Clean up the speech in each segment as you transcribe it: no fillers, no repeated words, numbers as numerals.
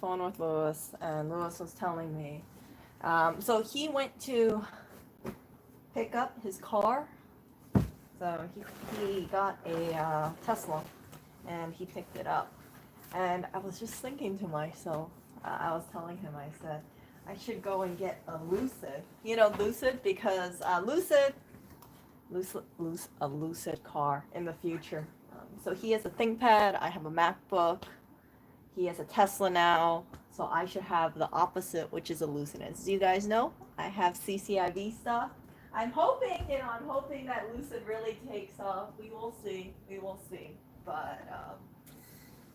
phone with Lewis, and Lewis was telling me. So he went to pick up his car. So he got a Tesla, and he picked it up. And I was just thinking to myself, I was telling him, I said, I should go and get a Lucid. You know, Lucid, because a Lucid car in the future. So he has a ThinkPad, I have a MacBook, he has a Tesla now, so I should have the opposite, which is a Lucid. As you guys know, I have CCIV stuff. I'm hoping that Lucid really takes off. We will see. We will see. But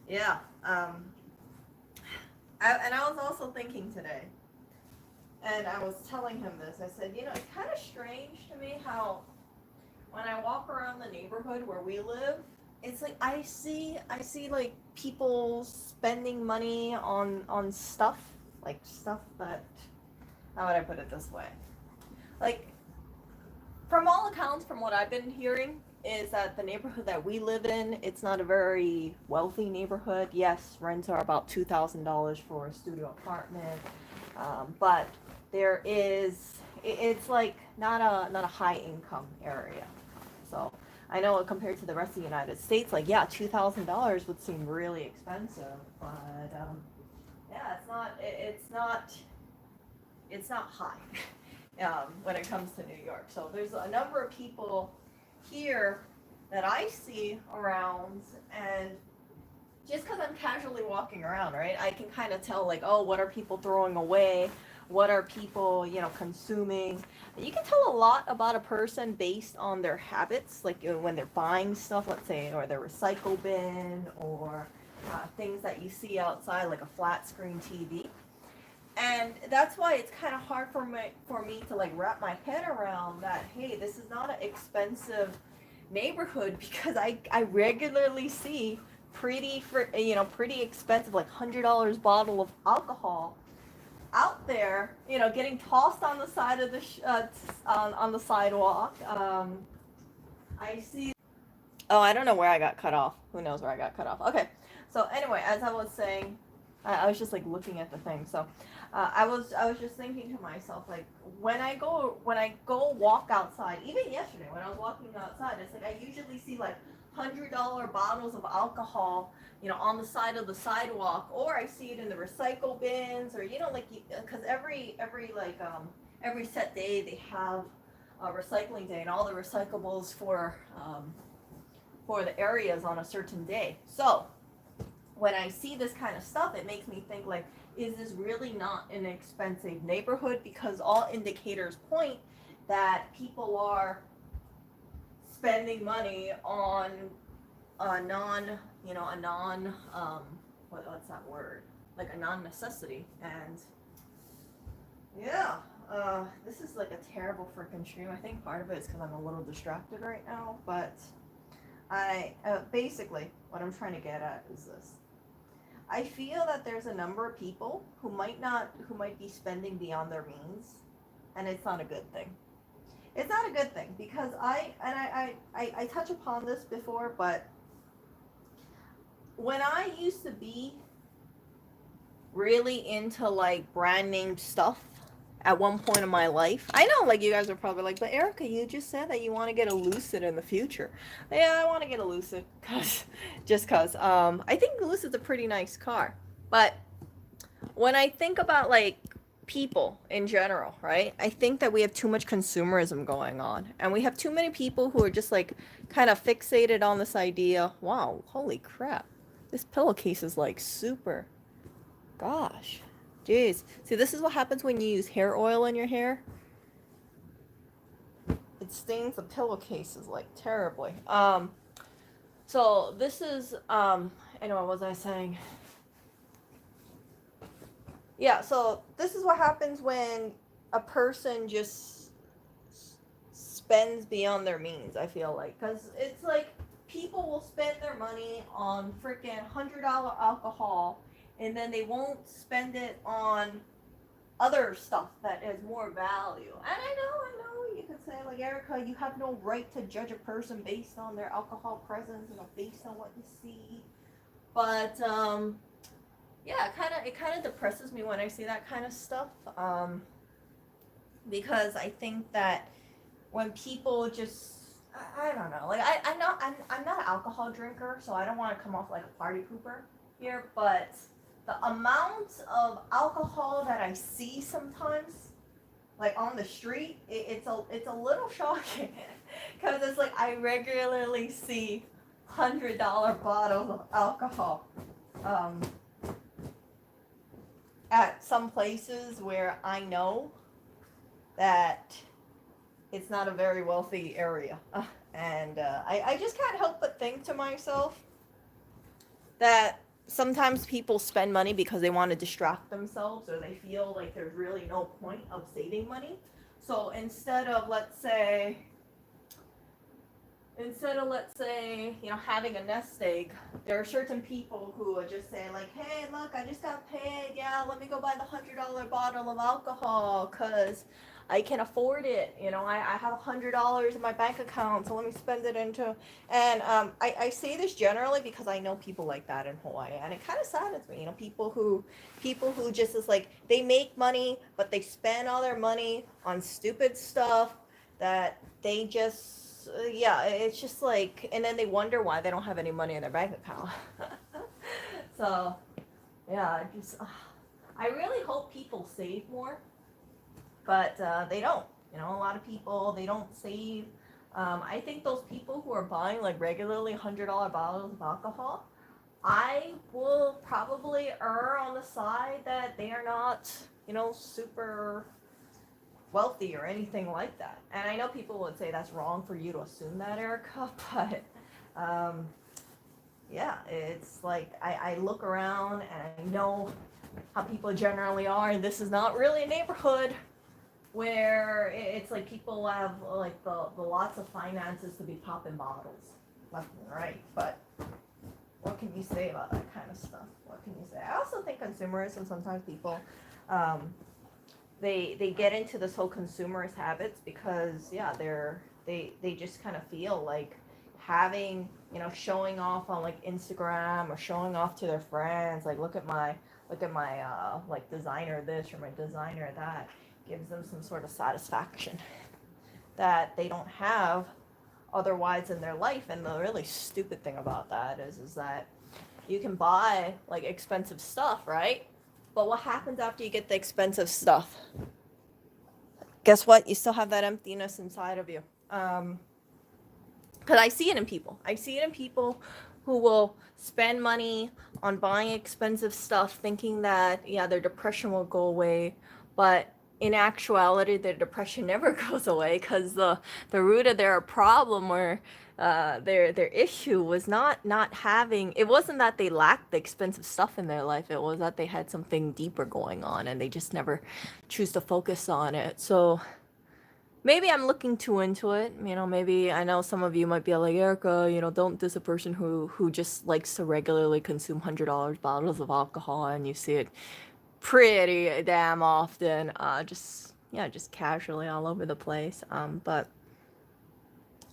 yeah. And I was also thinking today, and I was telling him this. I said, you know, it's kind of strange to me how when I walk around the neighborhood where we live, it's like I see like people spending money on stuff, like stuff that, how would I put it this way? Like, from all accounts, from what I've been hearing, is that the neighborhood that we live in, it's not a very wealthy neighborhood. Yes, rents are about $2,000 for a studio apartment, but there is, it's like not a high income area. So I know compared to the rest of the United States, like, yeah, $2,000 would seem really expensive, but yeah, it's not high. When it comes to New York. So there's a number of people here that I see around, and just because I'm casually walking around, right, I can kind of tell, like, oh, what are people throwing away? What are people, consuming? You can tell a lot about a person based on their habits, like, when they're buying stuff, let's say, or their recycle bin, or things that you see outside, like a flat screen TV. And that's why it's kind of hard for me to like wrap my head around that. Hey, this is not an expensive neighborhood, because I regularly see pretty expensive, like $100 bottle of alcohol out there, getting tossed on the side of on the sidewalk. I see. Oh, I don't know where I got cut off. Who knows where I got cut off? Okay. So anyway, as I was saying, I was just like looking at the thing. So I was just thinking to myself, like, when I go walk outside, even yesterday when I was walking outside, it's like I usually see like $100 bottles of alcohol, on the side of the sidewalk, or I see it in the recycle bins, or like, because every set day they have a recycling day, and all the recyclables for the areas on a certain day. So when I see this kind of stuff, it makes me think, like, is this really not an expensive neighborhood? Because all indicators point that people are spending money on a what's that word? Like a non-necessity. And yeah, this is like a terrible freaking stream. I think part of it is because I'm a little distracted right now, but basically what I'm trying to get at is this. I feel that there's a number of people who might be spending beyond their means, and it's not a good thing. It's not a good thing, because I touch upon this before, but when I used to be really into like brand name stuff at one point in my life, I know, like, you guys are probably like, but Erica, you just said that you want to get a Lucid in the future. Yeah, I want to get a Lucid because I think Lucid's a pretty nice car. But when I think about like people in general, right, I think that we have too much consumerism going on, and we have too many people who are just like kind of fixated on this idea. Wow, holy crap, this pillowcase is like super, gosh, jeez. See, this is what happens when you use hair oil in your hair. It stains the pillowcases like terribly. So this is anyway, what was I saying? Yeah, so this is what happens when a person just spends beyond their means, I feel like. Because it's like people will spend their money on freaking $100 alcohol, and then they won't spend it on other stuff that is more value. And I know, you could say, like, Erica, you have no right to judge a person based on their alcohol presence, based on what you see. But yeah, it kind of depresses me when I see that kind of stuff. Because I think that when people just I don't know, like I'm not an alcohol drinker, so I don't want to come off like a party pooper here, but the amount of alcohol that I see sometimes, like on the street, it's a little shocking, because it's like I regularly see $100 bottles of alcohol, um, at some places where I know that it's not a very wealthy area. And I just can't help but think to myself that sometimes people spend money because they want to distract themselves, or they feel like there's really no point of saving money. So instead of, let's say, having a nest egg, there are certain people who would just say like, hey, look, I just got paid, yeah, let me go buy the $100 bottle of alcohol because I can afford it. I have $100 in my bank account, so let me spend it into. And I say this generally because I know people like that in Hawaii, and it kind of saddens me. People who just is like, they make money, but they spend all their money on stupid stuff that they just yeah, it's just like, and then they wonder why they don't have any money in their bank account. So yeah, I really hope people save more, but they don't. A lot of people, they don't save. I think those people who are buying like regularly $100 bottles of alcohol, I will probably err on the side that they are not, super wealthy or anything like that. And I know people would say that's wrong for you to assume that, Erica, but um, yeah, it's like I look around and I know how people generally are, and this is not really a neighborhood where it's like people have like the lots of finances to be popping bottles left and right. But what can you say about that kind of stuff? What can you say? I also think consumerism, sometimes people they get into this whole consumerist habits because yeah, they just kind of feel like having, showing off on like Instagram or showing off to their friends, like look at my like designer this or my designer that, gives them some sort of satisfaction that they don't have otherwise in their life. And the really stupid thing about that is that you can buy like expensive stuff, right? But what happens after you get the expensive stuff? Guess what? You still have that emptiness inside of you. Because I see it in people. I see it in people who will spend money on buying expensive stuff, thinking that yeah, their depression will go away, but in actuality, their depression never goes away because the root of their problem, or their issue, was not having. It wasn't that they lacked the expensive stuff in their life. It was that they had something deeper going on, and they just never choose to focus on it. So maybe I'm looking too into it. Maybe I know some of you might be like, Erica, don't diss a person who just likes to regularly consume $100 bottles of alcohol, and you see it pretty damn often, just casually all over the place. But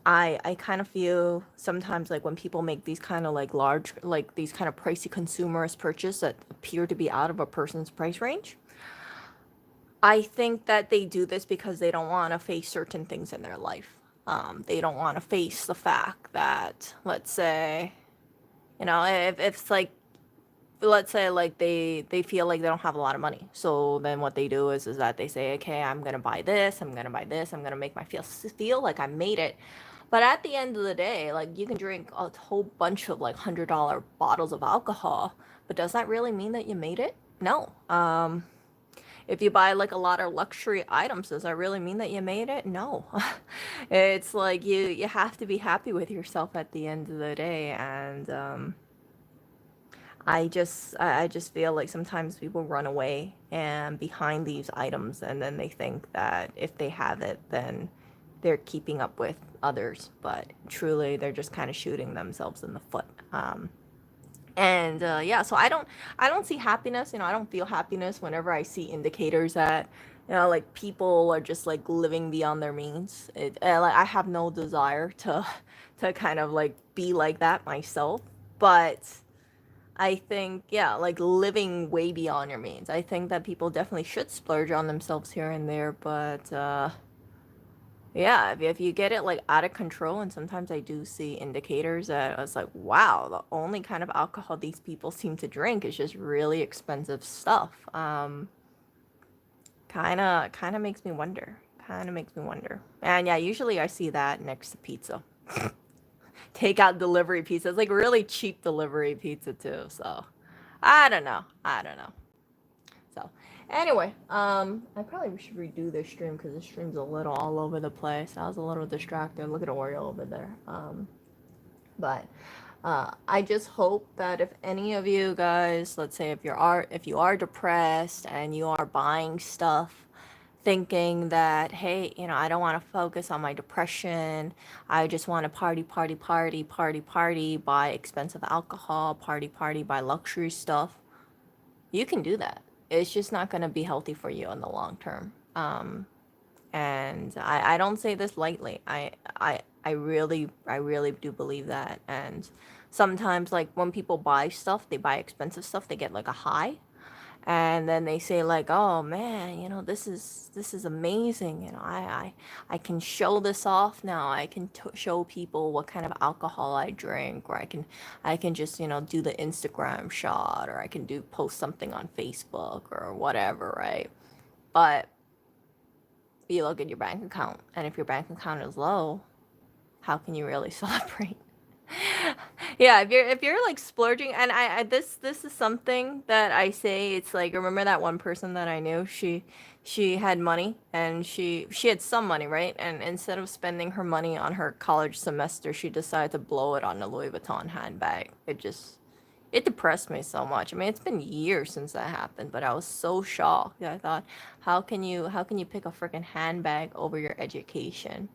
I kind of feel sometimes like when people make these kind of like large, like these kind of pricey consumerist purchases that appear to be out of a person's price range, I think that they do this because they don't want to face certain things in their life. They don't want to face the fact that, let's say, if it's like, let's say like they feel like they don't have a lot of money. So then what they do is that they say, okay, I'm gonna buy this, I'm gonna buy this, I'm gonna make my feel like I made it. But at the end of the day, like, you can drink a whole bunch of like $100 bottles of alcohol, but does that really mean that you made it? No. If you buy like a lot of luxury items, does that really mean that you made it? No. It's like you have to be happy with yourself at the end of the day. And I just feel like sometimes people run away and behind these items, and then they think that if they have it, then they're keeping up with others, but truly they're just kind of shooting themselves in the foot. And yeah, so I don't see happiness. I don't feel happiness whenever I see indicators that, like, people are just like living beyond their means. Like, I have no desire to kind of like be like that myself, but I think, yeah, like living way beyond your means. I think that people definitely should splurge on themselves here and there, but yeah, if you get it like out of control, and sometimes I do see indicators that I was like, wow, the only kind of alcohol these people seem to drink is just really expensive stuff. Kind of makes me wonder. Kind of makes me wonder. And yeah, usually I see that next to pizza. Takeout delivery pizza. It's like really cheap delivery pizza too. So I don't know. I don't know. So anyway, I probably should redo this stream because the stream's a little all over the place. I was a little distracted. Look at Oreo over there. But I just hope that if any of you guys, let's say if you are depressed and you are buying stuff thinking that, hey, I don't want to focus on my depression. I just want to party, party, party, party, party, buy expensive alcohol, party, party, buy luxury stuff. You can do that. It's just not going to be healthy for you in the long term. And I don't say this lightly. I really do believe that. And sometimes, like when people buy stuff, they buy expensive stuff, they get like a high, and then they say like, oh man, this is amazing. I can show this off now. I can show people what kind of alcohol I drink, or I can just do the Instagram shot, or I can do post something on Facebook or whatever, right? But you look at your bank account, and if your bank account is low, how can you really celebrate? Yeah, if you're like splurging, and this is something that I say. It's like, remember that one person that I knew, she had money, and she had some money, right? And instead of spending her money on her college semester, she decided to blow it on a Louis Vuitton handbag. It depressed me so much. I mean, it's been years since that happened, but I was so shocked. I thought, how can you pick a freaking handbag over your education?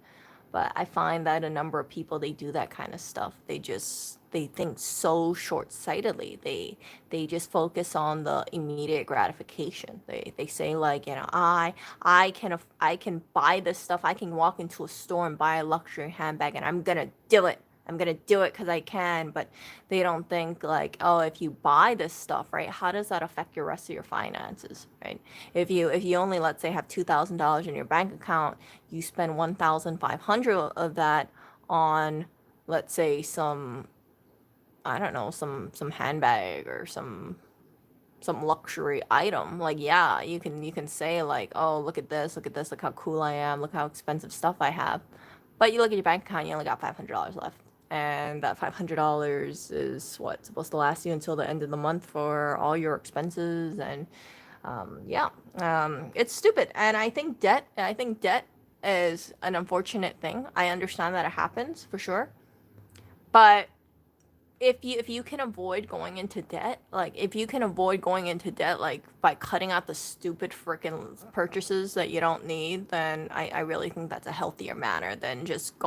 But I find that a number of people, they do that kind of stuff. They think so short-sightedly. They just focus on the immediate gratification. They say like, I can buy this stuff. I can walk into a store and buy a luxury handbag, and I'm gonna do it. I'm gonna do it because I can. But they don't think like, oh, if you buy this stuff, right, how does that affect your rest of your finances, right? If you only, let's say, have $2,000 in your bank account, you spend 1,500 of that on, let's say, some, I don't know, some handbag or some luxury item. Like, yeah, you can say like, oh, look at this, look at this, look how cool I am, look how expensive stuff I have. But you look at your bank account, you only got $500 left. And that $500 is what, supposed to last you until the end of the month for all your expenses. And yeah, it's stupid. And I think debt is an unfortunate thing. I understand that it happens for sure. But if you can avoid going into debt, like if you can avoid going into debt, like by cutting out the stupid freaking purchases that you don't need, then I really think that's a healthier manner than just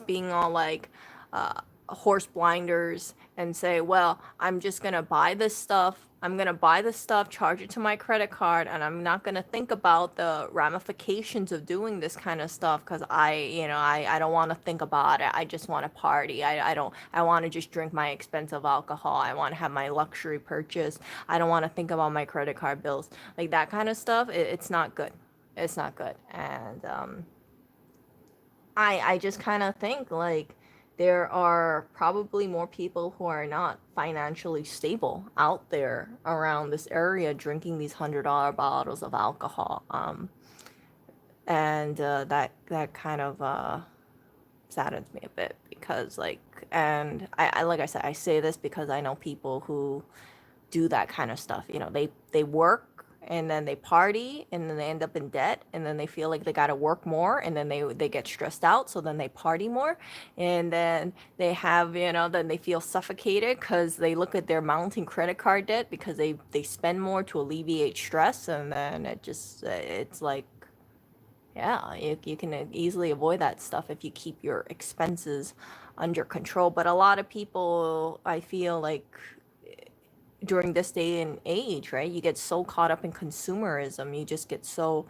being all like horse blinders and say, well, I'm just gonna buy this stuff. I'm gonna buy this stuff, charge it to my credit card, and I'm not gonna think about the ramifications of doing this kind of stuff because I don't want to think about it. I just want to party. I want to just drink my expensive alcohol. I want to have my luxury purchase. I don't want to think about my credit card bills. Like that kind of stuff. It's not good. It's not good. And I just kind of think like there are probably more people who are not financially stable out there around this area drinking these $100 bottles of alcohol. And that kind of saddens me a bit because like, and I like I said, I say this because I know people who do that kind of stuff. They work and then they party and then they end up in debt and then they feel like they got to work more and then they get stressed out, so then they party more, and then they have, then they feel suffocated because they look at their mounting credit card debt because they spend more to alleviate stress, and then it's like, yeah, you can easily avoid that stuff if you keep your expenses under control. But a lot of people, I feel like, during this day and age, right, you get so caught up in consumerism. You just get so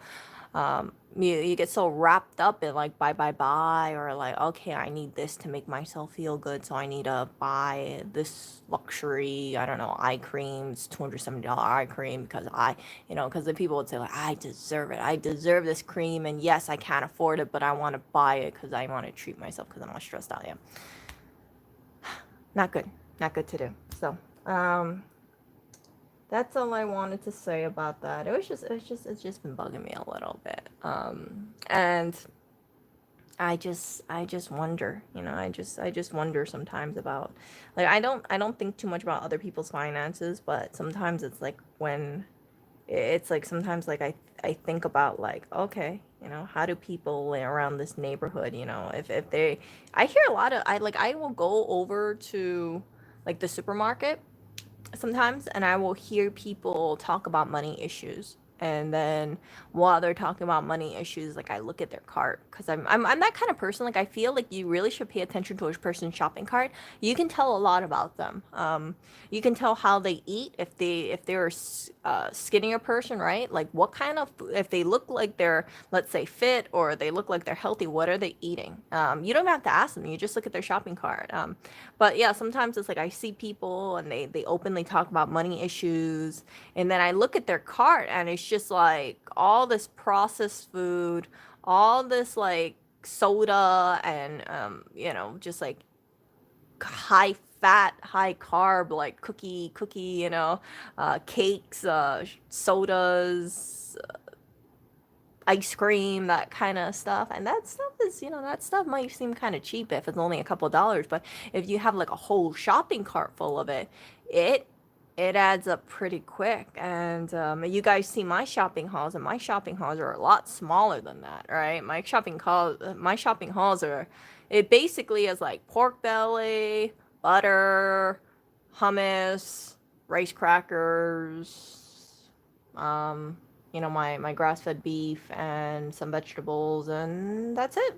You get so wrapped up in like buy, or like, okay, I need this to make myself feel good, so I need to buy this luxury, I don't know, eye cream. It's $270 eye cream because because the people would say like, I deserve it, I deserve this cream, and yes, I can't afford it, but I want to buy it because I want to treat myself because I'm all stressed out. Yeah, not good, not good to do. So, that's all I wanted to say about that. It's just been bugging me a little bit. And I just wonder, I just wonder sometimes about, like, I don't think too much about other people's finances, but sometimes it's like when it's like sometimes like I think about like, okay, how do people around this neighborhood, if they, I hear a lot of, I will go over to like the supermarket sometimes, and I will hear people talk about money issues. And then while they're talking about money issues, like, I look at their cart because I'm that kind of person. Like, I feel like you really should pay attention to a person's shopping cart. You can tell a lot about them. You can tell how they eat, if they're a skinnier person, right? Like, what kind of, if they look like they're, let's say, fit, or they look like they're healthy, what are they eating? You don't have to ask them. You just look at their shopping cart. But yeah, sometimes it's like I see people and they openly talk about money issues, and then I look at their cart and it's just like all this processed food, all this like soda, and just like high fat, high carb, like cookie, cakes, sodas, ice cream, that kind of stuff. And that stuff is, that stuff might seem kind of cheap if it's only a couple dollars, but if you have like a whole shopping cart full of it, it it adds up pretty quick. And you guys see my shopping hauls, and my shopping hauls are a lot smaller than that, right? My shopping hauls are, it basically is like pork belly, butter, hummus, rice crackers, um, my grass-fed beef and some vegetables, and that's it.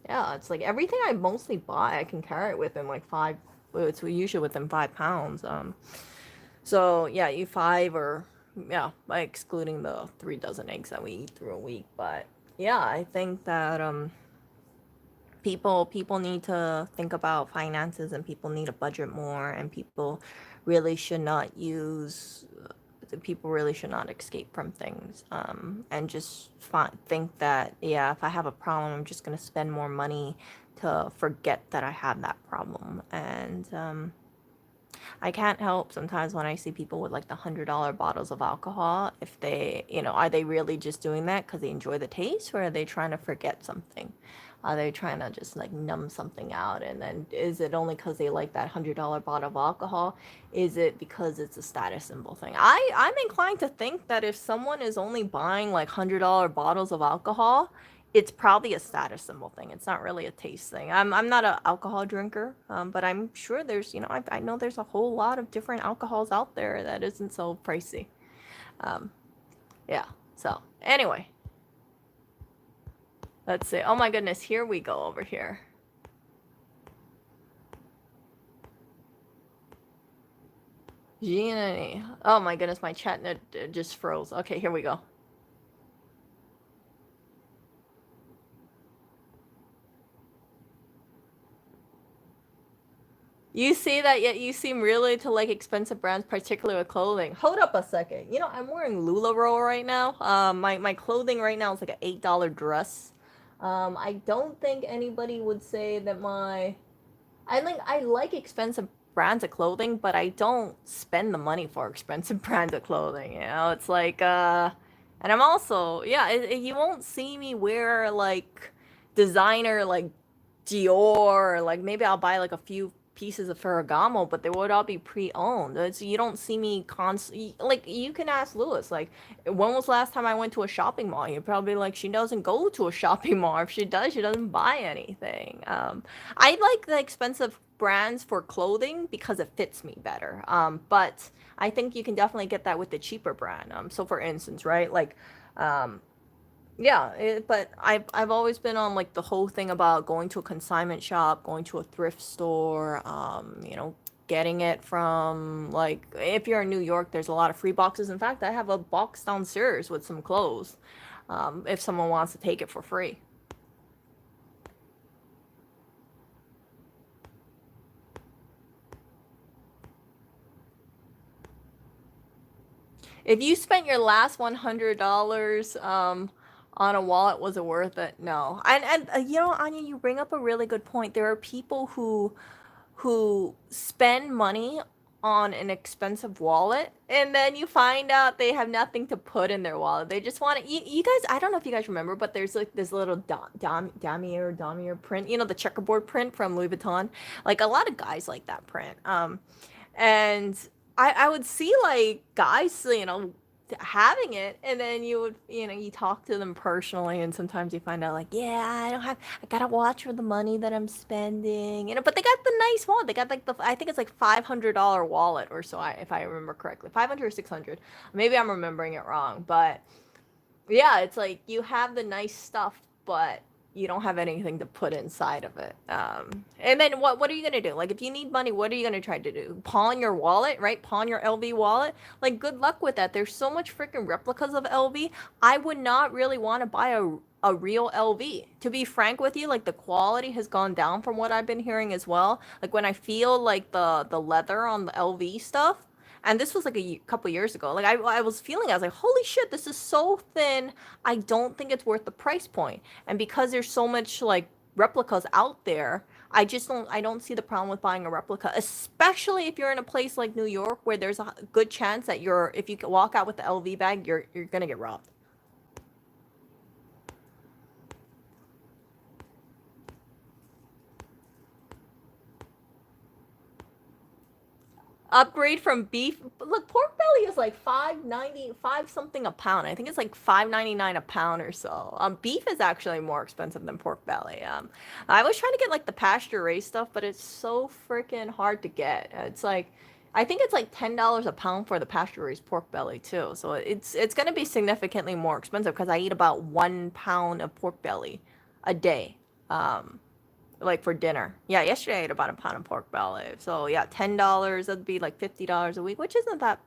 Yeah, it's like everything I mostly buy, I can carry it within like five. Well, it's usually within 5 pounds. So yeah, you five, or yeah, by excluding the 3 dozen eggs that we eat through a week. But yeah, I think that people need to think about finances, and people need to budget more, and really should not use people really should not escape from things, and just think that, yeah, if I have a problem, I'm just going to spend more money to forget that I have that problem. And I can't help sometimes when I see people with like the $100 bottles of alcohol, if they, are they really just doing that because they enjoy the taste, or are they trying to forget something? Are they trying to just like numb something out? And then is it only because they like that $100 bottle of alcohol? Is it because it's a status symbol thing? I'm inclined to think that if someone is only buying like $100 bottles of alcohol, it's probably a status symbol thing. It's not really a taste thing. I'm not an alcohol drinker, but I'm sure there's, I know there's a whole lot of different alcohols out there that isn't so pricey. Um, yeah. So anyway, let's see. Oh my goodness, here we go over here. Gina. Oh my goodness, my chat just froze. Okay, here we go. You say that, yet you seem really to like expensive brands, particularly with clothing. Hold up a second. I'm wearing LuLaRoe right now. My clothing right now is like an $8 dress. I don't think anybody would say that I like expensive brands of clothing, but I don't spend the money for expensive brands of clothing. It's like and I'm also, yeah, you won't see me wear like designer like Dior, or like maybe I'll buy like a few pieces of Ferragamo, but they would all be pre-owned. So you don't see me like, you can ask Lewis, like, when was the last time I went to a shopping mall? You're probably like, she doesn't go to a shopping mall. If she does, she doesn't buy anything. I like the expensive brands for clothing because it fits me better. But I think you can definitely get that with the cheaper brand. So for instance, right, like, um, yeah, but I've always been on like the whole thing about going to a consignment shop, going to a thrift store, getting it from, like, if you're in New York, there's a lot of free boxes. In fact, I have a box downstairs with some clothes. if someone wants to take it for free. If you spent your last $100 on a wallet, was it worth it? No. And you know, Anya, you bring up a really good point. There are people who spend money on an expensive wallet, and then you find out they have nothing to put in their wallet. They just want to. You guys, I don't know if you guys remember, but there's like this little damier print. You know, the checkerboard print from Louis Vuitton. Like a lot of guys like that print. And I would see like guys, you know, having it, and then you would, you know, you talk to them personally, and sometimes you find out like, yeah, I gotta watch for the money that I'm spending, you know, but they got the nice wallet. They got like I think it's like $500 wallet or so, if I remember correctly, 500 or 600. Maybe I'm remembering it wrong, but yeah, it's like you have the nice stuff, but you don't have anything to put inside of it. And then what are you gonna do? Like if you need money, what are you gonna try to do? Pawn your wallet, right? Pawn your LV wallet. Like good luck with that. There's so much freaking replicas of LV. I would not really want to buy a real LV. To be frank with you, like the quality has gone down from what I've been hearing as well. Like when I feel like the leather on the LV stuff, and this was like a couple years ago. Like I was feeling, I was like, holy shit, this is so thin. I don't think it's worth the price point. And because there's so much like replicas out there, I don't see the problem with buying a replica, especially if you're in a place like New York where there's a good chance that if you walk out with the LV bag, you're gonna get robbed. Upgrade from beef. Look, pork belly is like 5.95 something a pound. I think it's like 5.99 a pound or so. Beef is actually more expensive than pork belly. I was trying to get like the pasture raised stuff, but it's so freaking hard to get. It's like I think it's like $10 a pound for the pasture raised pork belly too. So it's gonna be significantly more expensive because I eat about 1 pound of pork belly a day. Like for dinner. Yeah, yesterday I ate about a pound of pork belly. So yeah, $10, that'd be like $50 a week, which isn't that.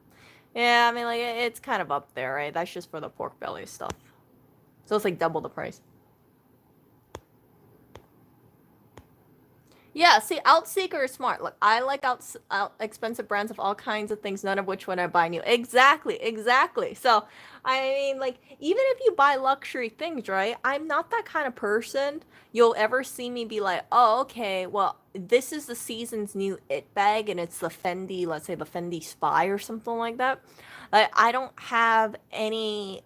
Yeah, I mean like it's kind of up there, right? That's just for the pork belly stuff. So it's like double the price. Yeah, see, Outseeker is smart. Look, I like out expensive brands of all kinds of things, none of which would I buy new. Exactly, exactly. So, I mean, like, even if you buy luxury things, right? I'm not that kind of person. You'll ever see me be like, oh, okay, well, this is the season's new it bag, and it's the Fendi, let's say the Fendi Spy or something like that. I don't have any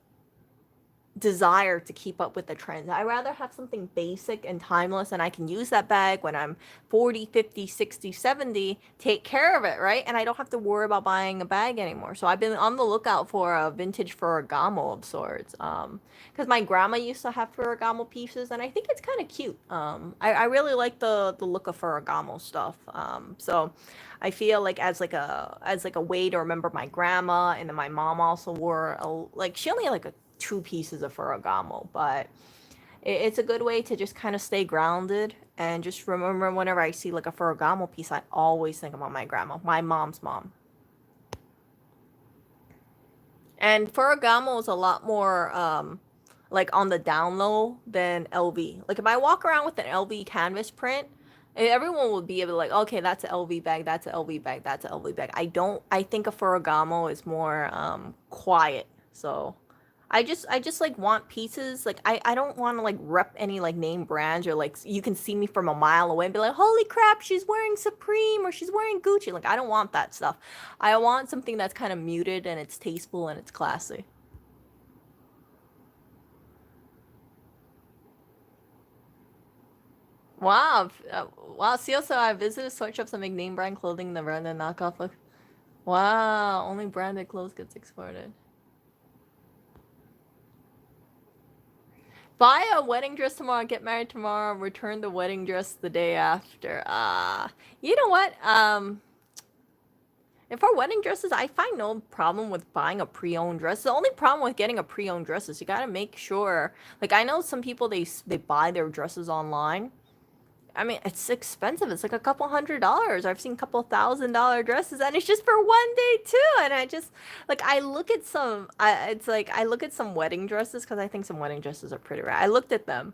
desire to keep up with the trends. I rather have something basic and timeless, and I can use that bag when I'm 40, 50, 60, 70, take care of it, right? And I don't have to worry about buying a bag anymore. So I've been on the lookout for a vintage Ferragamo of sorts. Because my grandma used to have Ferragamo pieces, and I think it's kind of cute. I really like the look of Ferragamo stuff. So I feel like as like a way to remember my grandma, and then my mom also wore like she only had like a two pieces of Ferragamo, but it's a good way to just kind of stay grounded and just remember whenever I see like a Ferragamo piece, I always think about my grandma, my mom's mom. And Ferragamo is a lot more like on the down low than LV. Like if I walk around with an LV canvas print, everyone would be able to like, okay, that's an LV bag, that's an LV bag, that's an LV bag. I think a Ferragamo is more quiet. So I just like want pieces. Like I don't want to like rep any like name brands, or like you can see me from a mile away and be like, holy crap, she's wearing Supreme or she's wearing Gucci. Like I don't want that stuff. I want something that's kind of muted and it's tasteful and it's classy. Wow. Wow. See also I visited sweatshops that make name brand clothing, the brand and knockoff look. Wow. Only branded clothes gets exported. Buy a wedding dress tomorrow, get married tomorrow, return the wedding dress the day after. You know what? And for wedding dresses, I find no problem with buying a pre-owned dress. The only problem with getting a pre-owned dress is you gotta make sure. Like I know some people they buy their dresses online, I mean, it's expensive. It's like a couple $100s. I've seen couple $1,000 dresses, and it's just for one day too. And I just like I look at some. It's like I look at some wedding dresses because I think some wedding dresses are pretty rare. I looked at them,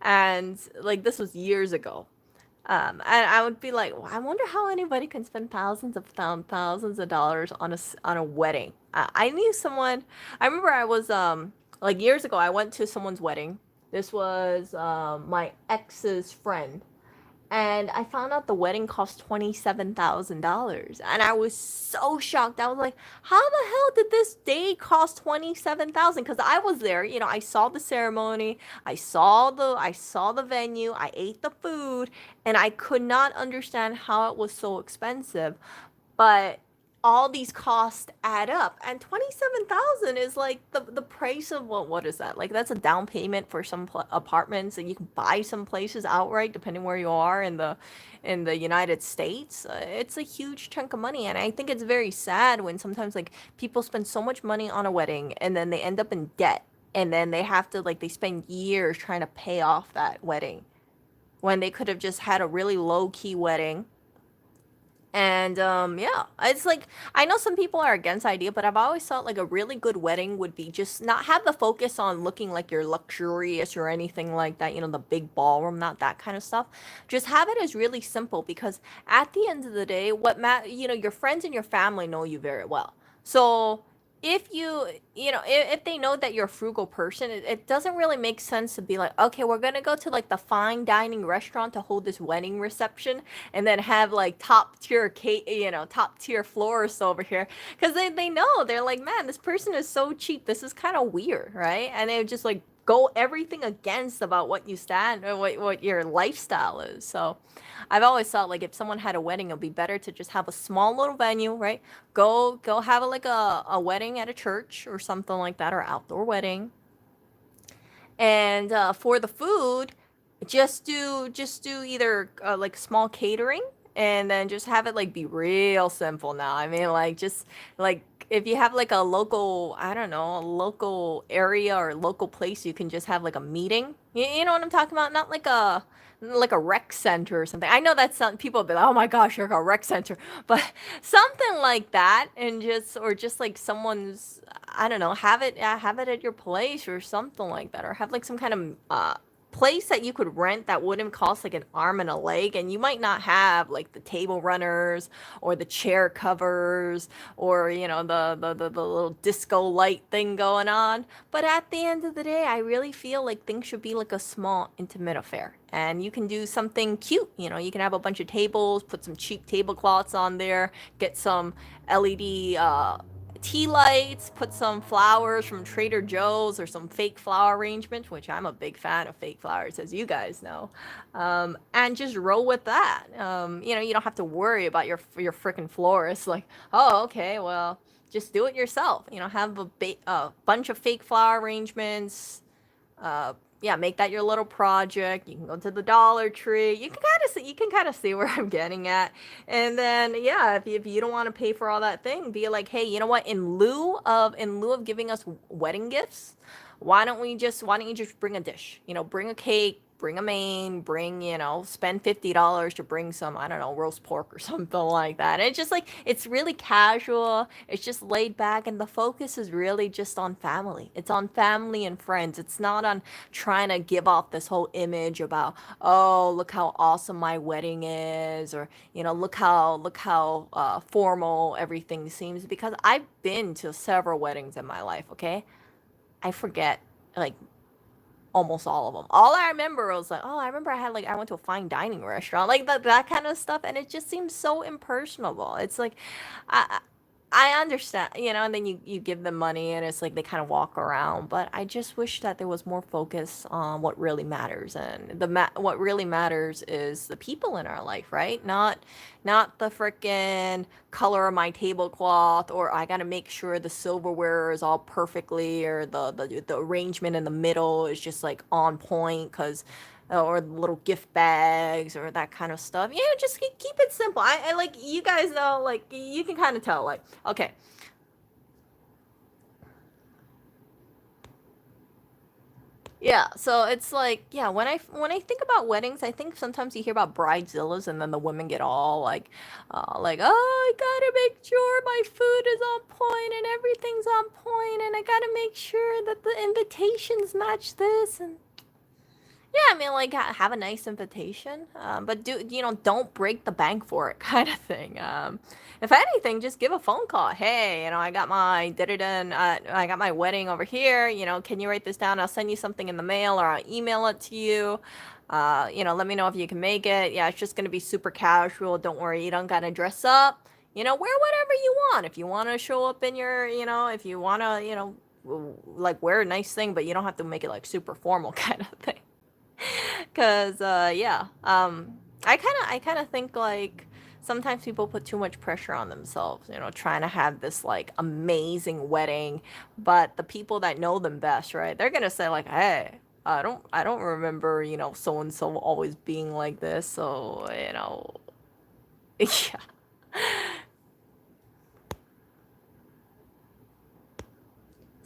and like this was years ago. And I would be like, well, I wonder how anybody can spend thousands of dollars on on a wedding. I knew someone. I remember I was like years ago. I went to someone's wedding. This was my ex's friend, and I found out the wedding cost $27,000, and I was so shocked. I was like, "How the hell did this day cost 27,000?" Because I was there. You know, I saw the ceremony, I saw the venue, I ate the food, and I could not understand how it was so expensive. But all these costs add up, and 27,000 is like the price of what is that? Like that's a down payment for some apartments, and you can buy some places outright depending where you are in the United States. It's a huge chunk of money, and I think it's very sad when sometimes like people spend so much money on a wedding and then they end up in debt, and then they have to like they spend years trying to pay off that wedding when they could have just had a really low key wedding. And yeah, it's like I know some people are against the idea, but I've always thought like a really good wedding would be just not have the focus on looking like you're luxurious or anything like that, you know, the big ballroom, not that kind of stuff. Just have it as really simple, because at the end of the day, you know, your friends and your family know you very well. So if you know, if they know that you're a frugal person, it doesn't really make sense to be like, okay, we're gonna go to like the fine dining restaurant to hold this wedding reception, and then have like top tier cake, you know, top tier florists over here, because they know, they're like, man, this person is so cheap, this is kind of weird, right? And they would just like go everything against about what you stand or what your lifestyle is. So I've always thought like if someone had a wedding, it'd be better to just have a small little venue, right? Go have like a wedding at a church or something like that, or outdoor wedding. And for the food, just do either like small catering, and then just have it like be real simple. Now I mean, like just like if you have like a local, I don't know, a local area or local place, you can just have like a meeting. You know what I'm talking about? Not like a rec center or something. I know that's some people will be like, oh my gosh, you're a rec center, but something like that. And just or just like someone's, I don't know, have it at your place or something like that, or have like some kind of place that you could rent that wouldn't cost like an arm and a leg, and you might not have like the table runners or the chair covers, or you know the little disco light thing going on. But at the end of the day, I really feel like things should be like a small intimate affair, and you can do something cute. You know, you can have a bunch of tables, put some cheap tablecloths on there, get some LED tea lights, put some flowers from Trader Joe's or some fake flower arrangements, which I'm a big fan of fake flowers, as you guys know, and just roll with that. You know, you don't have to worry about your freaking florist. Like, oh, okay, well, just do it yourself. You know, have a bunch of fake flower arrangements. Yeah, make that your little project. You can go to the Dollar Tree. You can kind of see where I'm getting at. And then yeah, if you don't want to pay for all that thing, be like, hey, you know what? In lieu of giving us wedding gifts, why don't you just bring a dish? You know, bring a cake, bring a main, bring, you know, spend $50 to bring some, I don't know, roast pork or something like that. And it's just like, it's really casual, it's just laid back, and the focus is really just on family. It's on family and friends. It's not on trying to give off this whole image about, oh, look how awesome my wedding is, or, you know, look how formal everything seems. Because I've been to several weddings in my life, okay? I forget like almost all of them. All I remember was like, oh, I remember I went to a fine dining restaurant, like that kind of stuff, and it just seems so impersonable. It's like, I I understand, you know, and then you give them money and it's like they kind of walk around, but I just wish that there was more focus on what really matters, and what really matters is the people in our life, right? Not the freaking color of my tablecloth, or I got to make sure the silverware is all perfectly, or the arrangement in the middle is just like on point, cuz or little gift bags or that kind of stuff. Yeah, just keep it simple. I like, you guys know, like you can kind of tell, like, okay, Yeah, so it's like, yeah, when I think about weddings, I think sometimes you hear about bridezillas, and then the women get all like, oh, I gotta make sure my food is on point and everything's on point, and I gotta make sure that the invitations match this, and yeah, I mean, like, have a nice invitation, but don't break the bank for it, kind of thing. If anything, just give a phone call. Hey, I got my I got my wedding over here. Can you write this down? I'll send you something in the mail, or I'll email it to you. Let me know if you can make it. Yeah, it's just gonna be super casual. Don't worry, you don't gotta dress up. Wear whatever you want. If you want to show up in your, if you want to, like, wear a nice thing, but you don't have to make it like super formal kind of thing. Cause yeah, I kind of think like sometimes people put too much pressure on themselves, trying to have this like amazing wedding, but the people that know them best, right? They're gonna say like, hey, I don't remember, so and so always being like this, so yeah.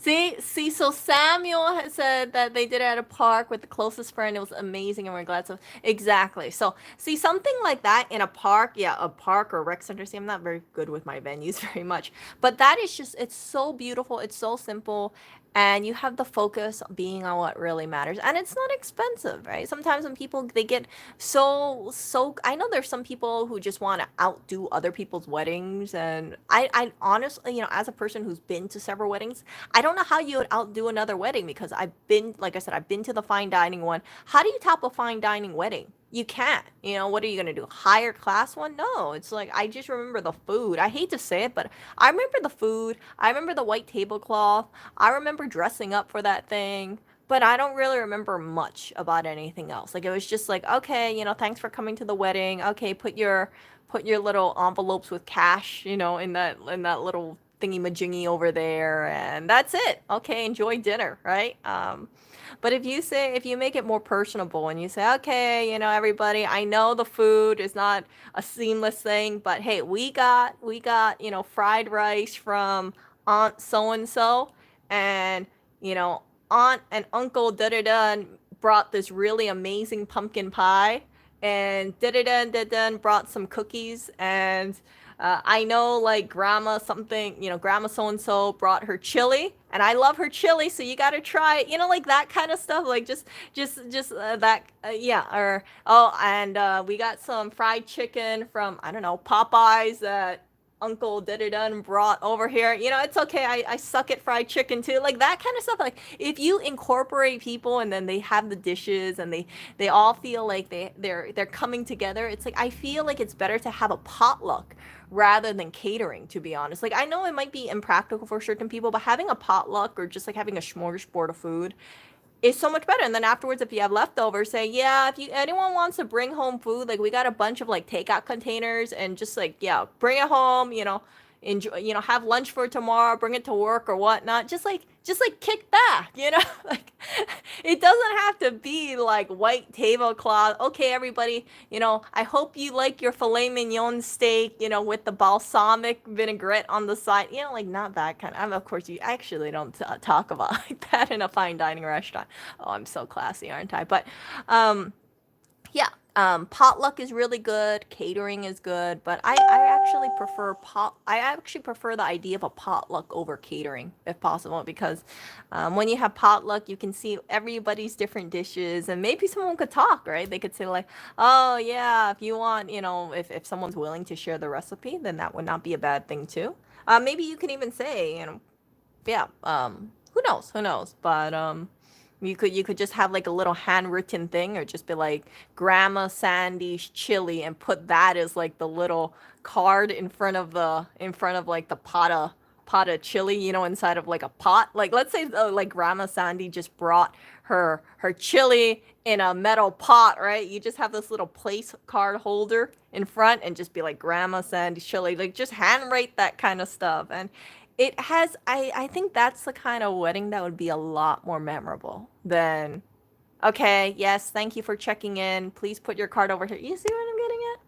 See, so Samuel had said that they did it at a park with the closest friend. It was amazing, and we're glad. So exactly. So see, something like that in a park, yeah, a park or rec center. See, I'm not very good with my venues very much, but that is just, it's so beautiful. It's so simple, and you have the focus being on what really matters, and it's not expensive, right? Sometimes when people they get so, I know there's some people who just want to outdo other people's weddings, and I honestly, as a person who's been to several weddings, I don't know how you would outdo another wedding, because I've been, like I said, I've been to the fine dining one. How do you top a fine dining wedding? You can't. What are you gonna do? Higher class one? No. It's like, I just remember the food. I hate to say it, but I remember the food. I remember the white tablecloth. I remember dressing up for that thing. But I don't really remember much about anything else. Like, it was just like, okay, thanks for coming to the wedding. Okay, put your little envelopes with cash, in that little thingy majingy over there, and that's it. Okay, enjoy dinner, right? But if you make it more personable and you say, okay, everybody, I know the food is not a seamless thing, but hey, we got fried rice from Aunt so and so, and you know Aunt and Uncle da da da brought this really amazing pumpkin pie, and da da da da brought some cookies, and I know, like, grandma something, grandma so and so brought her chili, and I love her chili, so you gotta try it, like that kind of stuff, like just that, yeah, or oh, and we got some fried chicken from, I don't know, Popeyes that Uncle Diddy brought over here. It's okay. I suck at fried chicken too. Like that kind of stuff. Like, if you incorporate people, and then they have the dishes, and they all feel like they're coming together. It's like, I feel like it's better to have a potluck rather than catering, to be honest. Like, I know it might be impractical for certain people, but having a potluck, or just like having a smorgasbord of food, is so much better. And then afterwards, if you have leftovers, say, yeah, if anyone wants to bring home food, like, we got a bunch of like takeout containers, and just like, yeah, bring it home, enjoy, have lunch for tomorrow, bring it to work or whatnot. Just like kick back, like, it doesn't have to be like white tablecloth. Okay, everybody, I hope you like your filet mignon steak, with the balsamic vinaigrette on the side, like, not that kind of course, you actually don't talk about like that in a fine dining restaurant. Oh, I'm so classy, aren't I? But um yeah, potluck is really good. Catering is good, but I actually prefer the idea of a potluck over catering, if possible, because when you have potluck, you can see everybody's different dishes, and maybe someone could talk, right? They could say like, "Oh yeah, if you want, if someone's willing to share the recipe, then that would not be a bad thing too." Maybe you can even say, yeah, who knows, who knows, but you could just have like a little handwritten thing, or just be like, Grandma Sandy's chili, and put that as like the little card in front of like the pot of chili, inside of like a pot. Like, let's say, like, Grandma Sandy just brought her chili in a metal pot, right? You just have this little place card holder in front, and just be like, Grandma Sandy's chili, like, just handwrite that kind of stuff. And I think that's the kind of wedding that would be a lot more memorable than, okay, yes, thank you for checking in, please put your card over here. You see what I'm getting at?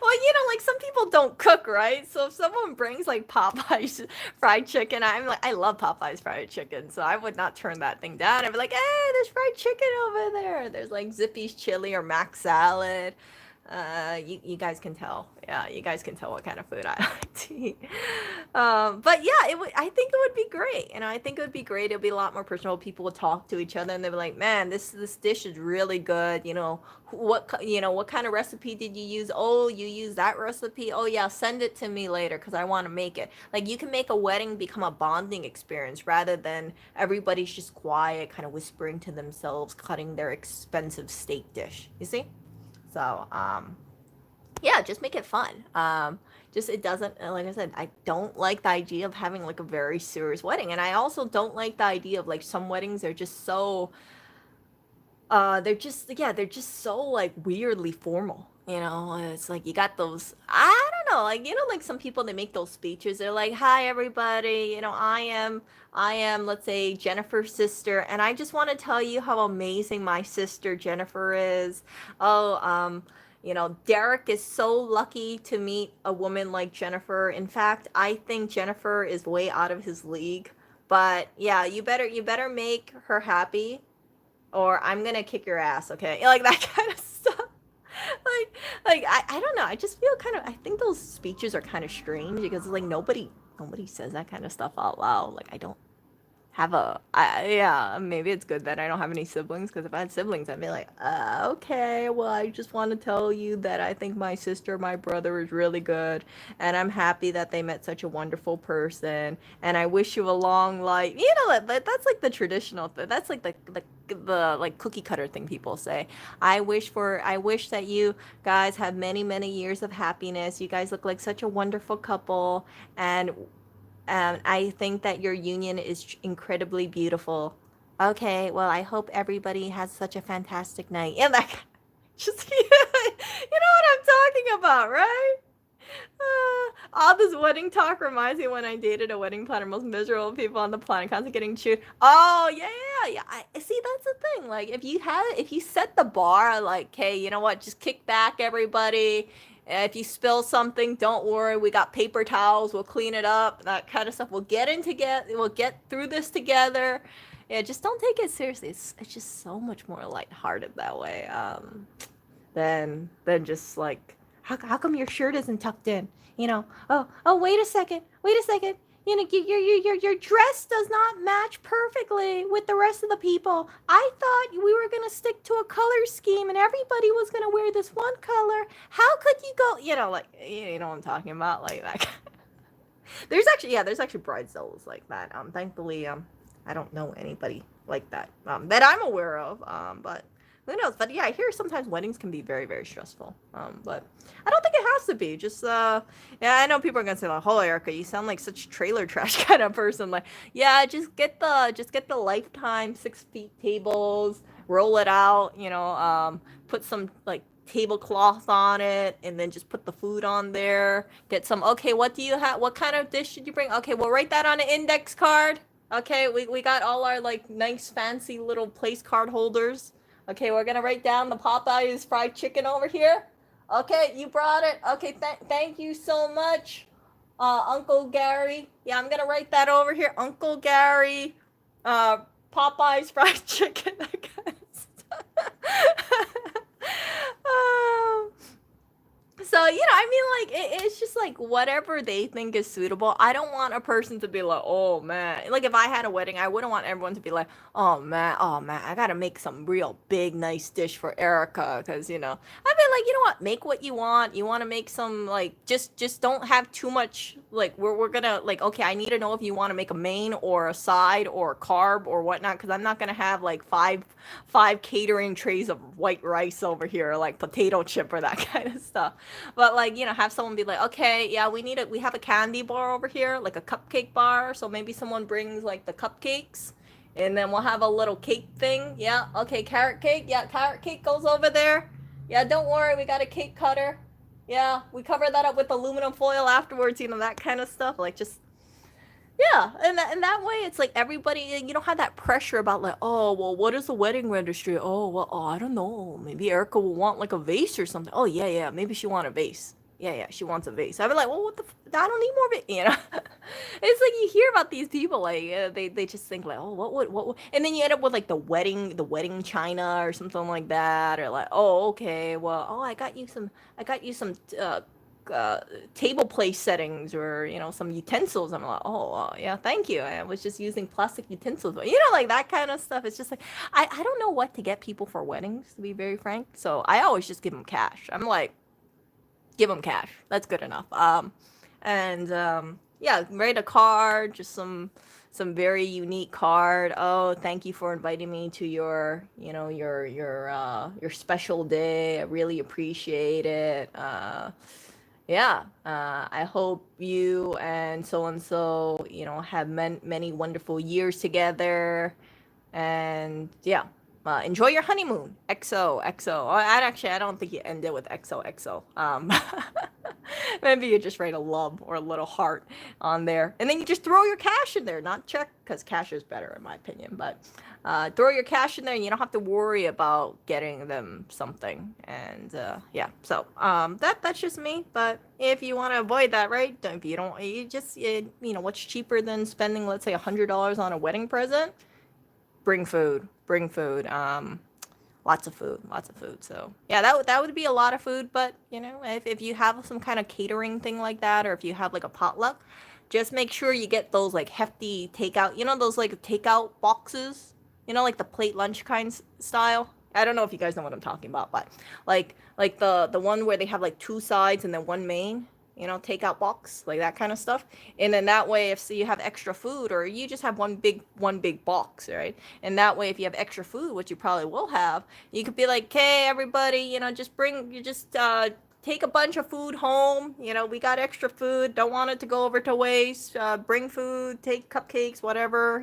Well, Well, like some people don't cook, right? So if someone brings like Popeye's fried chicken, I'm like, I love Popeye's fried chicken, so I would not turn that thing down. I'd be like, hey, there's fried chicken over there. There's like Zippy's chili or mac salad. You guys can tell. Yeah, you guys can tell what kind of food I like to eat. But yeah, it would. I think it would be great. I think it would be great. It'd be a lot more personal. People would talk to each other, and they'd be like, "Man, this dish is really good." What kind of recipe did you use? Oh, you use that recipe. Oh yeah, send it to me later because I want to make it. Like you can make a wedding become a bonding experience rather than everybody's just quiet, kind of whispering to themselves, cutting their expensive steak dish. You see? So, yeah, just make it fun. Just it doesn't, like I said, I don't like the idea of having like a very serious wedding, and I also don't like the idea of like some weddings are just so, they're just so like weirdly formal. It's like you got those, I don't know, like like some people they make those speeches. They're like, "Hi everybody, I am, let's say Jennifer's sister, and I just want to tell you how amazing my sister Jennifer is. Oh, Derek is so lucky to meet a woman like Jennifer. In fact, I think Jennifer is way out of his league. But yeah, you better make her happy or I'm gonna kick your ass, okay?" Like that kind of stuff. I don't know. I just feel kind of. I think those speeches are kind of strange because like nobody says that kind of stuff out loud. Like I don't have yeah, maybe it's good that I don't have any siblings because if I had siblings, I'd be like, okay, well, I just want to tell you that I think my sister, my brother is really good, and I'm happy that they met such a wonderful person, and I wish you a long life. That's like the traditional, that's like the like cookie cutter thing people say. I wish that you guys have many, many years of happiness. You guys look like such a wonderful couple, and I think that your union is incredibly beautiful. Okay, well, I hope everybody has such a fantastic night. Yeah, that just you know what I'm talking about, right? All this wedding talk reminds me when I dated a wedding planner, most miserable people on the planet, constantly getting chewed. Oh yeah, yeah, yeah. I see. That's the thing. Like if you set the bar, like, hey, you know what? Just kick back, everybody. If you spill something, don't worry. We got paper towels. We'll clean it up. That kind of stuff. We'll get through this together. Yeah, just don't take it seriously. It's just so much more lighthearted that way. Than just like how come your shirt isn't tucked in? Oh, wait a second. Your dress does not match perfectly with the rest of the people. I thought we were gonna stick to a color scheme and everybody was gonna wear this one color. How could you go? Like what I'm talking about, like that. There's actually bridezillas like that. Thankfully, I don't know anybody like that that I'm aware of. But who knows? But yeah, I hear sometimes weddings can be very, very stressful. But I don't think it has to be. Just yeah, I know people are gonna say like, "Oh, Erica, you sound like such trailer trash kind of person." Like, yeah, just get the lifetime 6 feet tables, roll it out. Put some like tablecloth on it, and then just put the food on there. Get some. Okay, what do you have? What kind of dish did you bring? Okay, we'll write that on an index card. Okay, we got all our like nice fancy little place card holders. Okay, we're gonna write down the Popeye's fried chicken over here. Okay, you brought it. Okay, thank you so much, Uncle Gary. Yeah, I'm gonna write that over here, Uncle Gary. Uh, Popeye's fried chicken. That kind of stuff. um, so I mean, like it's just like whatever they think is suitable. I don't want a person to be like, "Oh man," like if I had a wedding, I wouldn't want everyone to be like, oh man, I gotta make some real big nice dish for Erica," because I'd be like, you know what, make what you want. You want to make some like just don't have too much. Like we're gonna like, okay, I need to know if you want to make a main or a side or a carb or whatnot, because I'm not gonna have like five catering trays of white rice over here, or like potato chip or that kind of stuff. But like, have someone be like, okay, yeah, we have a candy bar over here, like a cupcake bar. So maybe someone brings like the cupcakes, and then we'll have a little cake thing. Yeah, okay, carrot cake. Yeah, carrot cake goes over there. Yeah, don't worry, we got a cake cutter. Yeah, we cover that up with aluminum foil afterwards. That kind of stuff. Like just yeah, and that way it's like everybody, you don't have that pressure about like, oh well, what is the wedding registry? Oh well, I don't know. Maybe Erica will want like a vase or something. Oh yeah, maybe she want a vase. yeah, she wants a vase. I'd be like, well, what the? I don't need more vase. You know, it's like you hear about these people, like they just think like, oh, what, and then you end up with like the wedding china or something like that, or like, oh, okay, well, oh, I got you some uh, table place settings or some utensils. I'm like, oh, yeah, thank you. I was just using plastic utensils, but like that kind of stuff. It's just like I don't know what to get people for weddings, to be very frank. So I always just give them cash. I'm like, give them cash. That's good enough. And yeah, write a card, just some very unique card. Oh, thank you for inviting me to your your special day. I really appreciate it. Yeah, I hope you and so, have many wonderful years together. And yeah, enjoy your honeymoon. XO. I don't think you end it with XOXO. Maybe you just write a love or a little heart on there, and then you just throw your cash in there, not check, because cash is better in my opinion. But throw your cash in there, and you don't have to worry about getting them something. And yeah, so that's just me. But if you want to avoid that, right? If you don't, you just what's cheaper than spending, let's say, $100 on a wedding present? Bring food. Bring food. Lots of food. Lots of food. So yeah, that would be a lot of food. But if you have some kind of catering thing like that, or if you have like a potluck, just make sure you get those like hefty takeout. Those like takeout boxes. Like the plate lunch style. I don't know if you guys know what I'm talking about, but like the one where they have like two sides and then one main. Takeout box, like that kind of stuff. And then that way, if you have extra food, or you just have one big box, right? And that way, if you have extra food, which you probably will have, you could be like, hey, everybody, just take a bunch of food home. We got extra food. Don't want it to go over to waste. Bring food, take cupcakes, whatever.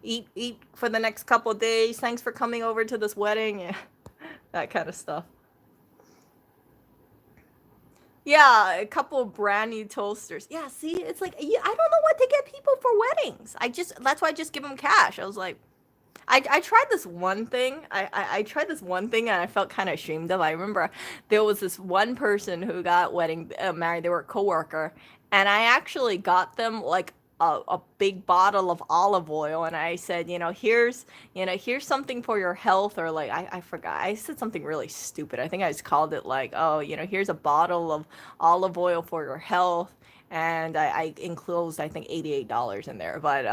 Eat for the next couple of days. Thanks for coming over to this wedding. Yeah, that kind of stuff. Yeah, a couple of brand new toasters. Yeah, see, it's like I don't know what to get people for weddings. That's why I just give them cash. I was like, I tried this one thing. I tried this one thing and I felt kind of ashamed of. I remember there was this one person who got wedding married. They were a coworker, and I actually got them like a big bottle of olive oil, and I said, here's something for your health, or like I forgot. I said something really stupid. I think I just called it like, oh, here's a bottle of olive oil for your health. And I enclosed, I think, $88 in there. But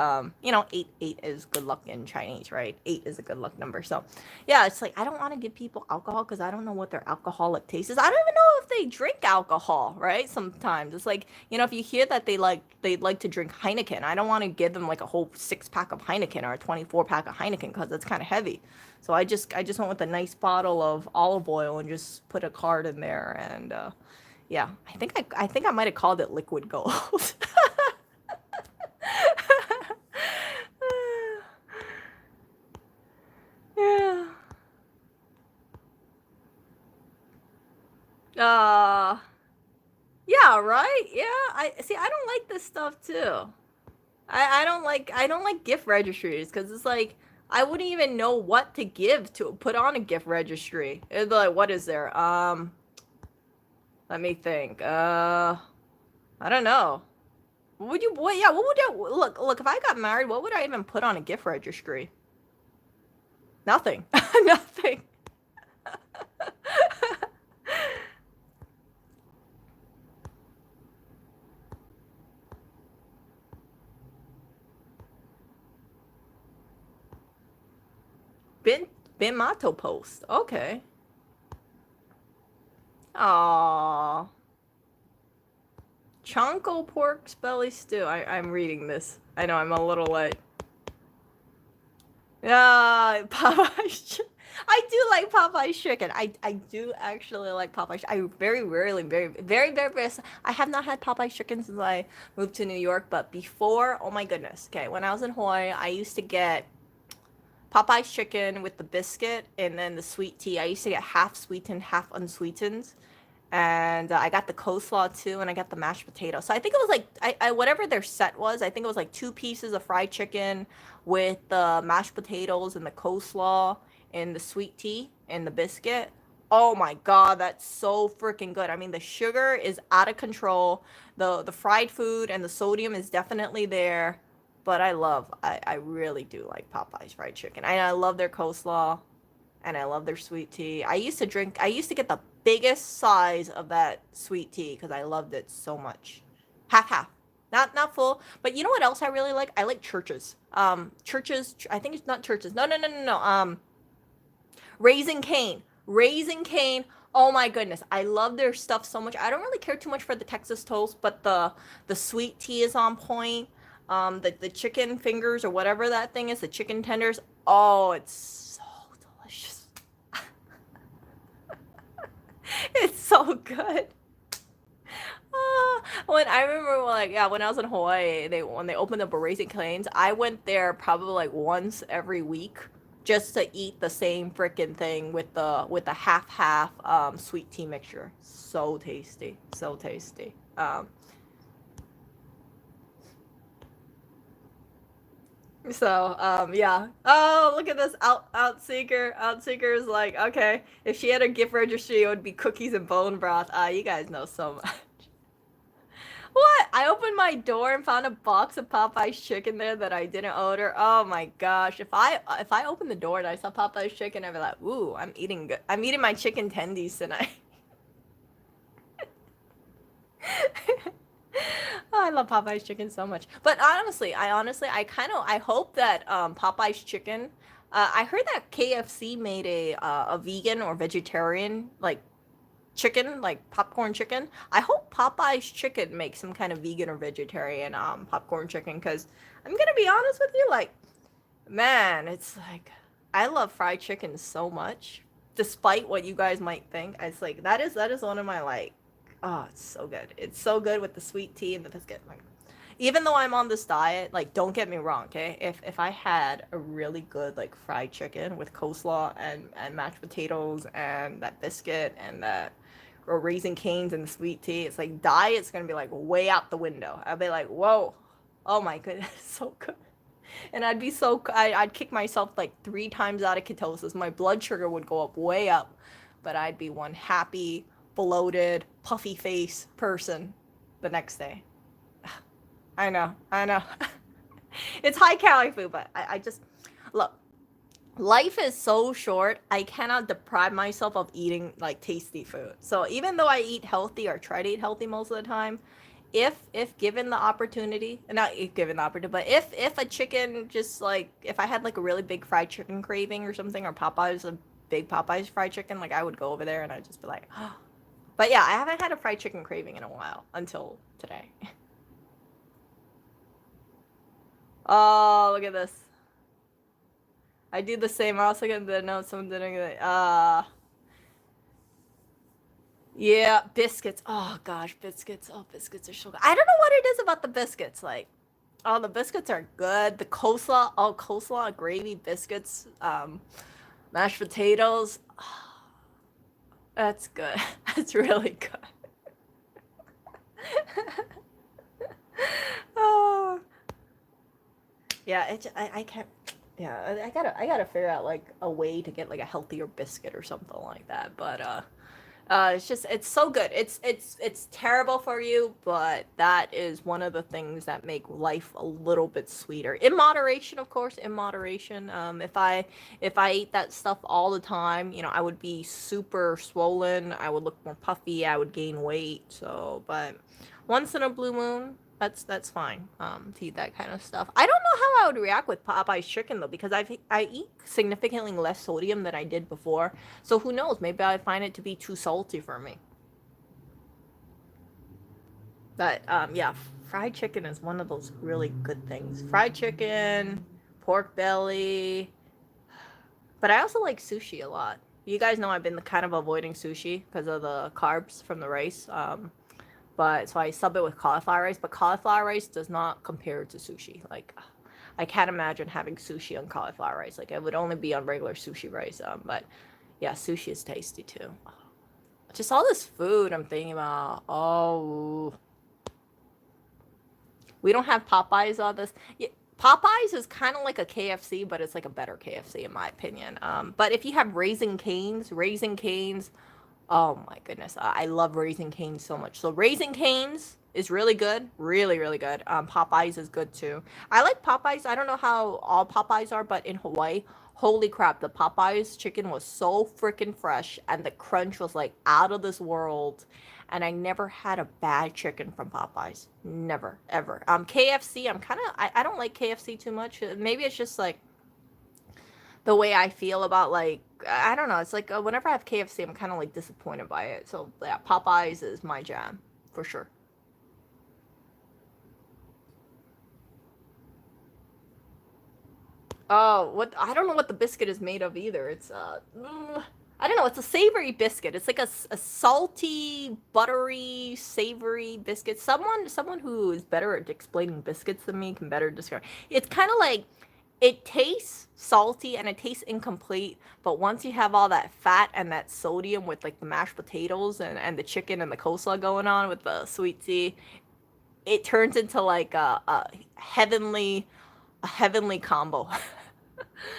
eight is good luck in Chinese, right? Eight is a good luck number. So yeah, it's like I don't want to give people alcohol because I don't know what their alcoholic taste is. I don't even know if they drink alcohol, right? Sometimes it's like, if you hear that they like to drink Heineken, I don't want to give them like a whole 6-pack of Heineken or a 24-pack of Heineken because it's kind of heavy. So I just went with a nice bottle of olive oil and just put a card in there. And yeah, I think I might have called it liquid gold. Yeah. Uh yeah, right? Yeah. I see, I don't like this stuff too. I don't like gift registries because it's like I wouldn't even know what to give to put on a gift registry. It'd be like, what is there? Let me think. I don't know. What would you look, if I got married, what would I even put on a gift registry? Nothing. Nothing. bin bin Mato post. Okay. Aww. Chonko pork belly stew. I'm reading this. I know I'm a little late. Popeyes. I do like Popeye's chicken. I do actually like Popeye's. I very rarely, very. I have not had Popeye's chicken since I moved to New York. But before, oh my goodness. Okay, when I was in Hawaii, I used to get Popeye's chicken with the biscuit and then the sweet tea. I used to get half sweetened, half unsweetened. And I got the coleslaw too, and I got the mashed potato. So I think it was like I whatever their set was. I think it was like 2 pieces of fried chicken with the mashed potatoes and the coleslaw and the sweet tea and the biscuit. Oh my god, that's so freaking good. I mean, the sugar is out of control. The fried food and the sodium is definitely there. But I really do like Popeye's fried chicken. I love their coleslaw and I love their sweet tea. I used to get the biggest size of that sweet tea because I loved it so much. Half half. Not full. But you know what else I really like? I like churches. Churches, I think it's not churches. No. Raising Cane. Raising Cane. Oh my goodness. I love their stuff so much. I don't really care too much for the Texas toast, but the sweet tea is on point. The chicken fingers or whatever that thing is, the chicken tenders. Oh, it's so delicious. It's so good. When I remember, like, yeah, when I was in Hawaii, when they opened up a Raising Cane's, I went there probably like once every week just to eat the same freaking thing with the half sweet tea mixture. So tasty, so tasty. Yeah. Oh, look at this Outseeker. Outseeker is like, okay, if she had a gift registry, it would be cookies and bone broth. You guys know so much. What? I opened my door and found a box of Popeye's chicken there that I didn't order. Oh my gosh. If I opened the door and I saw Popeye's chicken, I'd be like, ooh, I'm eating good. I'm eating my chicken tendies tonight. Oh, I love Popeye's chicken so much. But I hope that Popeye's chicken. I heard that KFC made a vegan or vegetarian like chicken, like popcorn chicken. I hope Popeye's chicken makes some kind of vegan or vegetarian popcorn chicken because I'm gonna be honest with you, like, man, it's like I love fried chicken so much. Despite what you guys might think, it's like that is one of my like, oh, it's so good. It's so good with the sweet tea and the biscuit. Like, even though I'm on this diet, like, don't get me wrong, okay? If I had a really good like fried chicken with coleslaw and mashed potatoes and that biscuit and that or Raising Canes and the sweet tea, it's like diet's gonna be like way out the window. I'd be like, whoa, oh my goodness, so good. And I'd kick myself like 3 times out of ketosis. My blood sugar would go up way up, but I'd be one happy, bloated, puffy face person the next day. I know. It's high calorie food, but I just look. Life is so short. I cannot deprive myself of eating like tasty food. So even though I eat healthy or try to eat healthy most of the time, if given the opportunity, not if given the opportunity, but if a chicken just like if I had like a really big fried chicken craving or something, or Popeyes a big Popeyes fried chicken, like I would go over there and I'd just be like, oh. But yeah, I haven't had a fried chicken craving in a while until today. Oh, look at this. I do the same. I also get the note someone didn't get it. Yeah, biscuits. Oh gosh, biscuits. Oh, biscuits are so good. I don't know what it is about the biscuits. Like, oh, the biscuits are good. The coleslaw. Oh, coleslaw, gravy, biscuits, mashed potatoes. That's good. That's really good. Oh, yeah. I can't. Yeah, I gotta figure out like a way to get like a healthier biscuit or something like that. But it's just it's so good. It's terrible for you, but that is one of the things that make life a little bit sweeter. In moderation, of course, in moderation. If I ate that stuff all the time, I would be super swollen. I would look more puffy. I would gain weight. So, but once in a blue moon, that's fine. To eat that kind of stuff. I don't know how I would react with Popeye's chicken though, because I eat significantly less sodium than I did before. So who knows? Maybe I find it to be too salty for me. But yeah, fried chicken is one of those really good things. Fried chicken, pork belly. But I also like sushi a lot. You guys know I've been kind of avoiding sushi because of the carbs from the rice. But so I sub it with cauliflower rice. But cauliflower rice does not compare to sushi. Like, I can't imagine having sushi on cauliflower rice. Like, it would only be on regular sushi rice. But yeah, sushi is tasty too. Just all this food I'm thinking about. Oh, we don't have Popeyes on this. Yeah, Popeyes is kind of like a KFC, but it's like a better KFC in my opinion. But if you have Raising Canes, oh my goodness, I love Raising Canes so much. So Raising Canes is really good, really really good. Popeyes is good too. I like Popeyes. I don't know how all Popeyes are, but in Hawaii, holy crap, the Popeyes chicken was so freaking fresh, and the crunch was like out of this world. And I never had a bad chicken from Popeyes. Never, ever. KFC, I don't like KFC too much. Maybe it's just like the way I feel about like I don't know. It's like whenever I have KFC, I'm kind of like disappointed by it. So yeah, Popeyes is my jam for sure. Oh, what I don't know what the biscuit is made of either. It's I don't know. It's a savory biscuit. It's like a salty, buttery, savory biscuit. Someone who is better at explaining biscuits than me can better describe. It's kind of like it tastes salty and it tastes incomplete, but once you have all that fat and that sodium with like the mashed potatoes and the chicken and the coleslaw going on with the sweet tea, it turns into like a heavenly combo.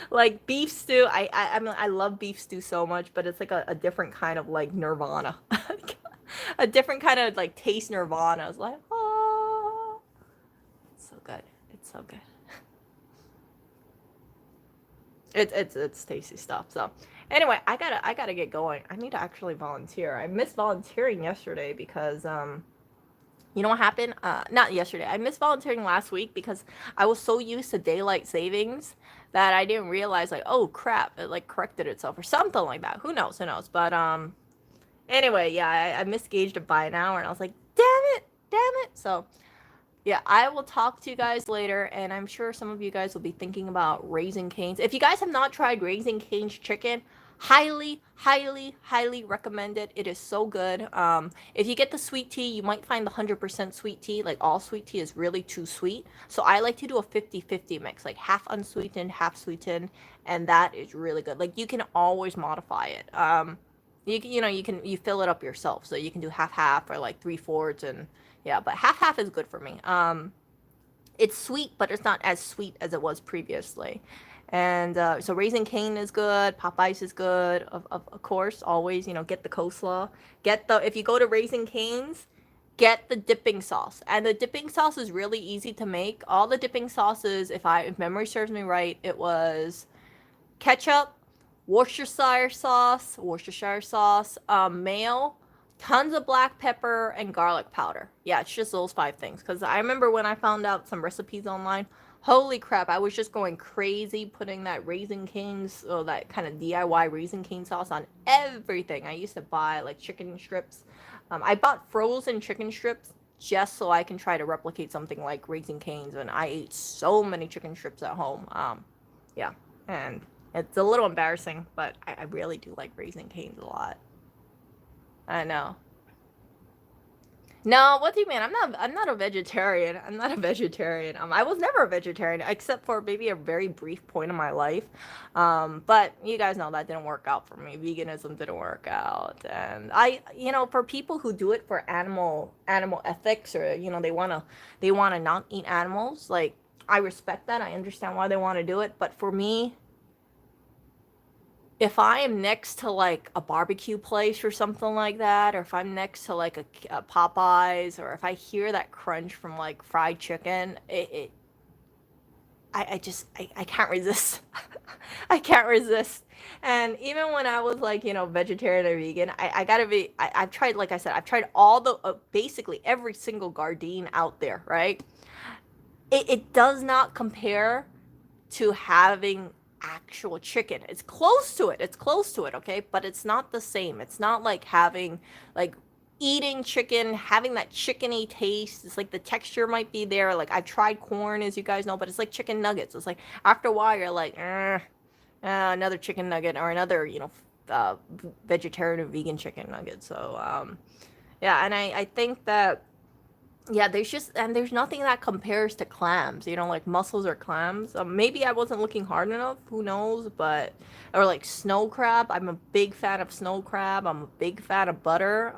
Like beef stew, I mean I love beef stew so much, but it's like a different kind of like nirvana. A different kind of like taste nirvana. It's like, oh, it's so good. It's so good. It's tasty stuff. So anyway, I gotta get going. I need to actually volunteer. I missed volunteering yesterday because you know what happened? Not yesterday. I missed volunteering last week because I was so used to daylight savings that I didn't realize like, oh crap, it like corrected itself or something like that. Who knows? Who knows? But anyway, yeah, I misgauged it by an hour and I was like, damn it. So yeah, I will talk to you guys later, and I'm sure some of you guys will be thinking about Raising Cane's. If you guys have not tried Raising Cane's chicken, highly recommend it. It is so good. If you get the sweet tea, you might find the 100% sweet tea. Like all sweet tea is really too sweet. So I like to do a 50-50 mix, like half unsweetened, half sweetened, and that is really good. Like you can always modify it. You fill it up yourself, so you can do half or like 3/4 and yeah, but half is good for me. It's sweet, but it's not as sweet as it was previously. And so Raising Cane is good. Popeyes is good. Of course, always, get the coleslaw. If you go to Raising Cane's, get the dipping sauce. And the dipping sauce is really easy to make. All the dipping sauces, if memory serves me right, it was ketchup, Worcestershire sauce, mayo, tons of black pepper and garlic powder. Yeah, it's just those 5 things. Because I remember when I found out some recipes online, holy crap, I was just going crazy putting that Raising Cane's, that kind of DIY Raising Cane sauce on everything. I used to buy like chicken strips. I bought frozen chicken strips just so I can try to replicate something like Raising Cane's, and I ate so many chicken strips at home. Yeah, and it's a little embarrassing, but I really do like Raising Cane's a lot. I know. No, what do you mean? I'm not a vegetarian. I'm not a vegetarian. I was never a vegetarian except for maybe a very brief point in my life. But you guys know that didn't work out for me. Veganism didn't work out. And for people who do it for animal ethics, or they want to not eat animals, like I respect that. I understand why they want to do it, but for me, if I am next to like a barbecue place or something like that, or if I'm next to like a Popeyes, or if I hear that crunch from like fried chicken, I can't resist. I can't resist. And even when I was like, vegetarian or vegan, I gotta be, I've tried, like I said, I've tried all basically every single Gardein out there, right? It does not compare to having actual chicken. It's close to it. It's close to it, okay? But it's not the same. It's not like having like eating chicken, having that chickeny taste. It's like the texture might be there. Like I've tried corn, as you guys know, but it's like chicken nuggets. It's like after a while you're like, another chicken nugget or another, vegetarian or vegan chicken nugget. So yeah, and I think that yeah, there's nothing that compares to clams, like mussels or clams. Maybe I wasn't looking hard enough, who knows, or like snow crab. I'm a big fan of snow crab. I'm a big fan of butter.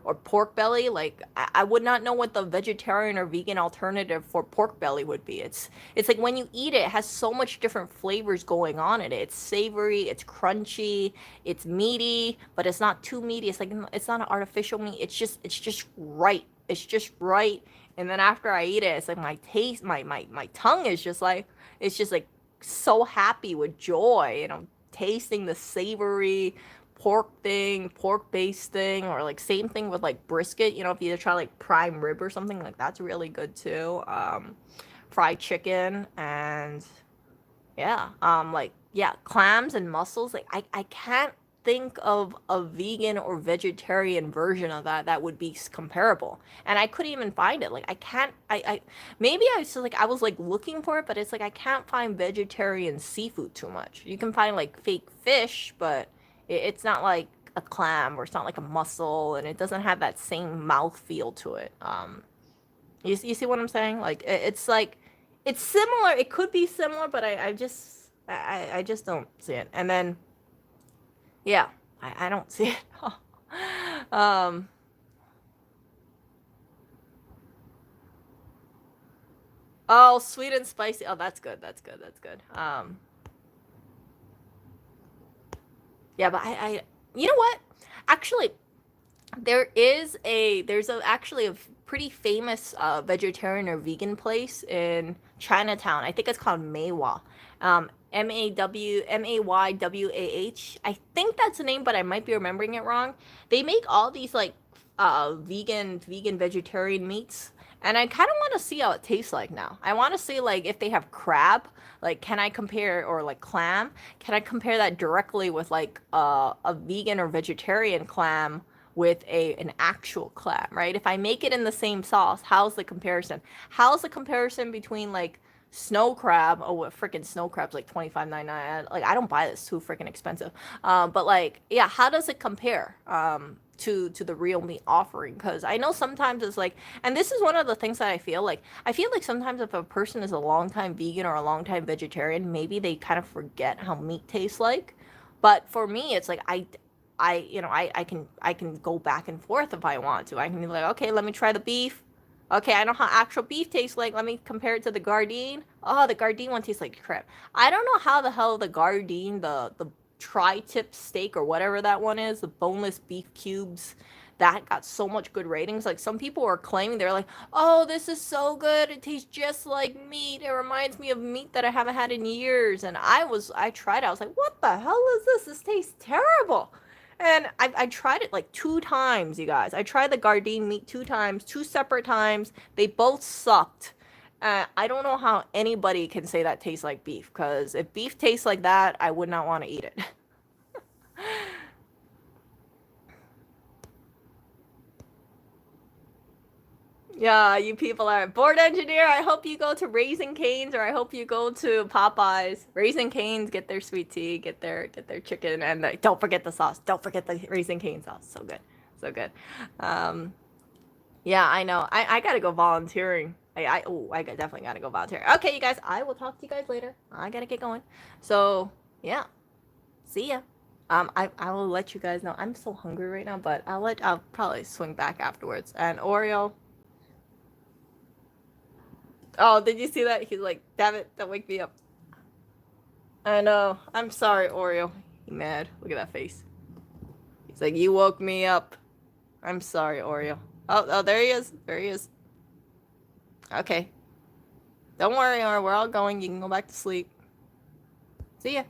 or pork belly. Like I would not know what the vegetarian or vegan alternative for pork belly would be. It's like when you eat it, it has so much different flavors going on in it. It's savory, it's crunchy, it's meaty, but it's not too meaty. It's like it's not an artificial meat. It's just right. It's just right. And then after I eat it, it's like my taste, my tongue is just like, it's just like so happy with joy, and I'm tasting the savory pork based thing, or like same thing with like brisket. If you try like prime rib or something, like that's really good too. Fried chicken, and yeah, like yeah, clams and mussels. Like I can't think of a vegan or vegetarian version of that would be comparable, and I couldn't even find it. Like I can't. I maybe I was just like I was like looking for it, but it's like I can't find vegetarian seafood too much. You can find like fake fish, but it's not like a clam, or it's not like a mussel, and it doesn't have that same mouth feel to it. You see what I'm saying? Like it's like it's similar. It could be similar, but I just don't see it. And then yeah, I don't see it. um, oh, sweet and spicy. Oh, that's good. That's good. That's good. Yeah, but you know what? Actually, there's actually a pretty famous vegetarian or vegan place in Chinatown. I think it's called Meiwa. Maywah. I think that's the name, but I might be remembering it wrong. They make all these like vegan vegetarian meats, and I kind of want to see how it tastes like now. I want to see like if they have crab, like can I compare, or like clam, can I compare that directly with like a vegan or vegetarian clam with an actual clam, right? If I make it in the same sauce, how's the comparison? How's the comparison between like snow crab? Oh, what freaking snow crab's like 25.99. Like I don't buy this, too freaking expensive. But like yeah, how does it compare to the real meat offering? Because I know sometimes it's like, and this is one of the things that I feel like sometimes if a person is a longtime vegan or a longtime vegetarian, maybe they kind of forget how meat tastes like. But for me, it's like I can go back and forth if I want to. I can be like, okay, let me try the beef. Okay, I know how actual beef tastes like. Let me compare it to the Gardein. Oh, the Gardein one tastes like crap. I don't know how the hell the Gardein, the tri-tip steak or whatever that one is, the boneless beef cubes, that got so much good ratings. Like some people were claiming, they're like, oh, this is so good. It tastes just like meat. It reminds me of meat that I haven't had in years. And I tried it. I was like, what the hell is this? This tastes terrible. And I tried it like 2 times, you guys. I tried the Gardein meat 2 times, 2 separate times. They both sucked. I don't know how anybody can say that tastes like beef, because if beef tastes like that, I would not want to eat it. Yeah, you people are board engineer. I hope you go to Raising Cane's, or I hope you go to Popeyes. Raising Cane's, get their sweet tea, get their chicken, and don't forget the sauce. Don't forget the Raising Cane sauce. So good, so good. Um, yeah, I know. I gotta go volunteering. Definitely gotta go volunteer. Okay, you guys. I will talk to you guys later. I gotta get going. So yeah, see ya. I will let you guys know. I'm so hungry right now, but I'll probably swing back afterwards. And Oreo. Oh, did you see that? He's like, damn it, don't wake me up. I know. I'm sorry, Oreo. He mad. Look at that face. He's like, you woke me up. I'm sorry, Oreo. Oh, there he is. There he is. Okay. Don't worry, Oreo. We're all going. You can go back to sleep. See ya.